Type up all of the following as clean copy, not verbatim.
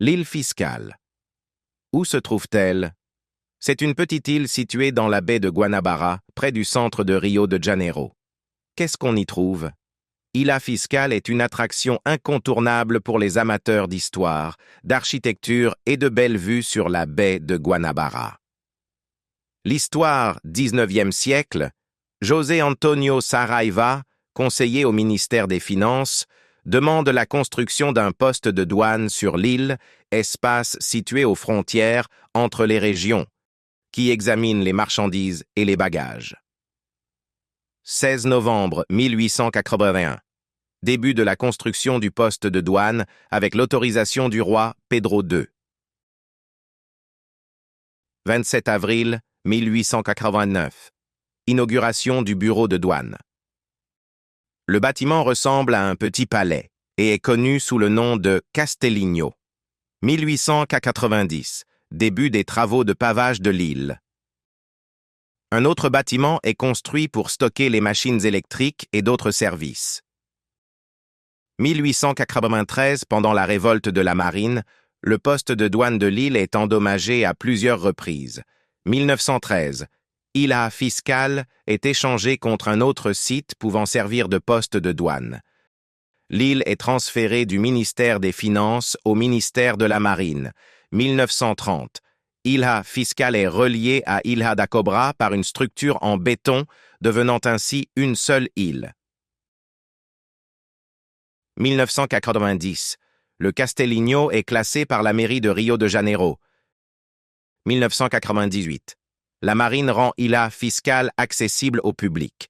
L'île fiscale. Où se trouve-t-elle? C'est une petite île située dans la baie de Guanabara, près du centre de Rio de Janeiro. Qu'est-ce qu'on y trouve? Ilha Fiscale est une attraction incontournable pour les amateurs d'histoire, d'architecture et de belles vues sur la baie de Guanabara. L'histoire, 19e siècle, José Antonio Saraiva, conseiller au ministère des Finances, demande la construction d'un poste de douane sur l'île, espace situé aux frontières entre les régions, qui examine les marchandises et les bagages. 16 novembre 1881. Début de la construction du poste de douane avec l'autorisation du roi Pedro II. 27 avril 1889. Inauguration du bureau de douane. Le bâtiment ressemble à un petit palais et est connu sous le nom de Castellinho. 1890. Début des travaux de pavage de l'île. Un autre bâtiment est construit pour stocker les machines électriques et d'autres services. 1893, pendant la révolte de la marine, le poste de douane de l'île est endommagé à plusieurs reprises. 1913, Ilha Fiscale est échangée contre un autre site pouvant servir de poste de douane. L'île est transférée du ministère des Finances au ministère de la Marine. 1930, Ilha Fiscale est reliée à Ilha da Cobra par une structure en béton, devenant ainsi une seule île. 1990. Le Castellinho est classé par la mairie de Rio de Janeiro. 1998. La marine rend Ilha Fiscale accessible au public.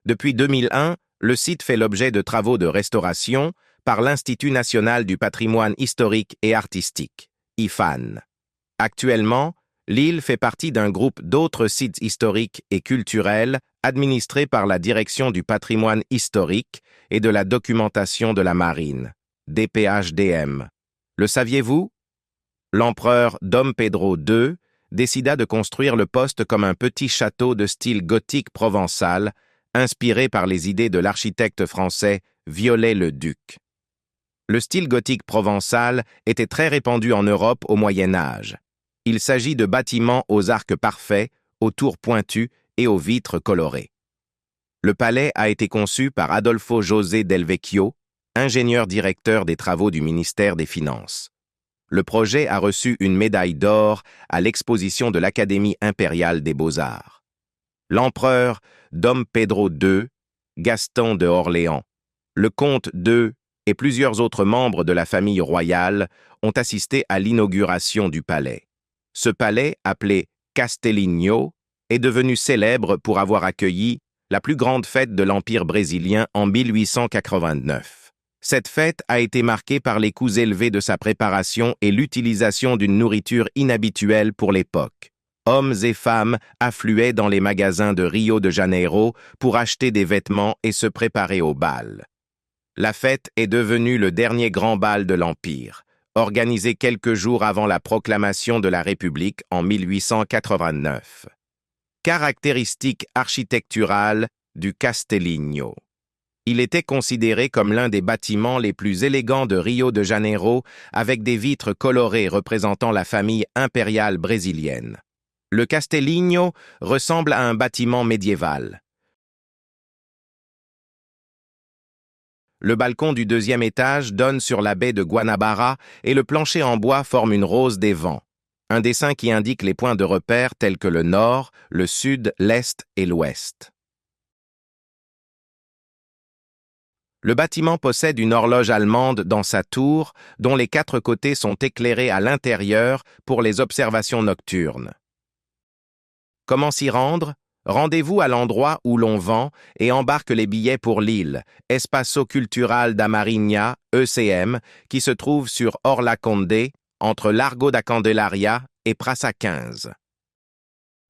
Depuis 2001, le site fait l'objet de travaux de restauration par l'Institut national du patrimoine historique et artistique, IFAN. Actuellement, l'île fait partie d'un groupe d'autres sites historiques et culturels administrés par la Direction du patrimoine historique et de la documentation de la marine, DPHDM. Le saviez-vous? L'empereur Dom Pedro II décida de construire le poste comme un petit château de style gothique provençal, inspiré par les idées de l'architecte français Viollet-le-Duc. Le style gothique provençal était très répandu en Europe au Moyen Âge. Il s'agit de bâtiments aux arcs parfaits, aux tours pointues et aux vitres colorées. Le palais a été conçu par Adolfo José del Vecchio, ingénieur-directeur des travaux du ministère des Finances. Le projet a reçu une médaille d'or à l'exposition de l'Académie impériale des beaux-arts. L'empereur Dom Pedro II, Gaston de Orléans, le comte II et plusieurs autres membres de la famille royale ont assisté à l'inauguration du palais. Ce palais, appelé Castellinho, est devenu célèbre pour avoir accueilli la plus grande fête de l'Empire brésilien en 1889. Cette fête a été marquée par les coûts élevés de sa préparation et l'utilisation d'une nourriture inhabituelle pour l'époque. Hommes et femmes affluaient dans les magasins de Rio de Janeiro pour acheter des vêtements et se préparer au bal. La fête est devenue le dernier grand bal de l'Empire, organisé quelques jours avant la proclamation de la République en 1889. Caractéristiques architecturales du Castellinho. Il était considéré comme l'un des bâtiments les plus élégants de Rio de Janeiro, avec des vitres colorées représentant la famille impériale brésilienne. Le Castellinho ressemble à un bâtiment médiéval. Le balcon du deuxième étage donne sur la baie de Guanabara et le plancher en bois forme une rose des vents. Un dessin qui indique les points de repère tels que le nord, le sud, l'est et l'ouest. Le bâtiment possède une horloge allemande dans sa tour, dont les 4 côtés sont éclairés à l'intérieur pour les observations nocturnes. Comment s'y rendre? Rendez-vous à l'endroit où l'on vend et embarque les billets pour l'île, Espaço Cultural da Marinha, ECM, qui se trouve sur Orla Conde, entre Largo da Candelaria et Praça 15.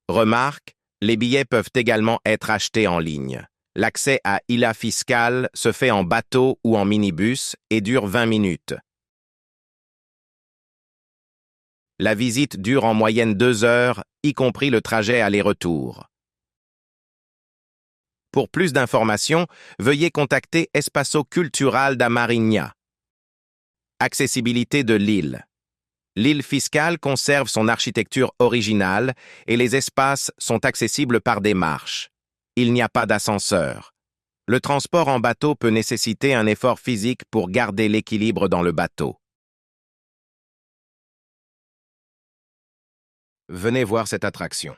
Remarque, les billets peuvent également être achetés en ligne. L'accès à Ilha Fiscale se fait en bateau ou en minibus et dure 20 minutes. La visite dure en moyenne 2 heures, y compris le trajet aller-retour. Pour plus d'informations, veuillez contacter Espaço Cultural da Marinha. Accessibilité de l'île. L'île fiscale conserve son architecture originale et les espaces sont accessibles par des marches. Il n'y a pas d'ascenseur. Le transport en bateau peut nécessiter un effort physique pour garder l'équilibre dans le bateau. Venez voir cette attraction.